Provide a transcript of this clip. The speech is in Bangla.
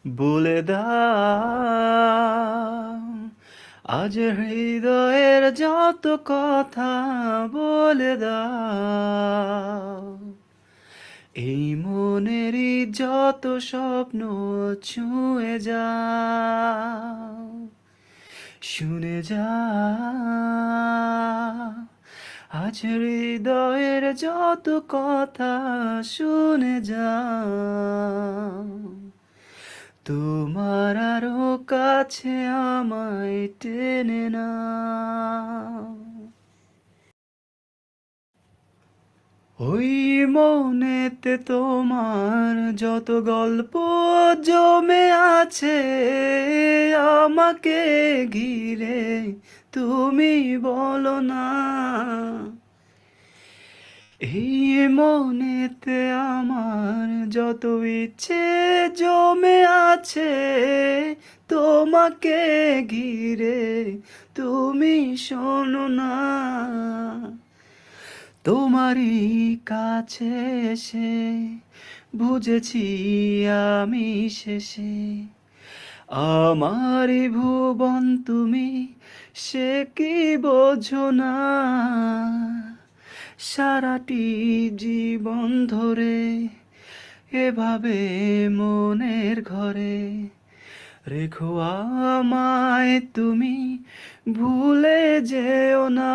বলে দাও আজ হৃদয়ের যত কথা, বলে দাও এই মনেরই যত স্বপ্ন, ছুঁয়ে যাও, শুনে যাও আজ হৃদয়ের যত কথা, শুনে যাও তোমার আরো কাছে আমায় টেনে নাও। ওই মনেতে তোমার যত গল্প জমে আছে আমাকে ঘিরে, তুমি বলো না। এই মনেতে আমার যত ইচ্ছে জমে আছে তোমাকে ঘিরে, তুমি শোনো না। তোমারই কাছে এসে বুঝেছি আমি শেষে, আমারই ভুবন তুমি, সে কি বোঝো না। সারাটি জীবন ধরে এভাবে মনের ঘরে রেখো আমায় তুমি, ভুলে যেও না।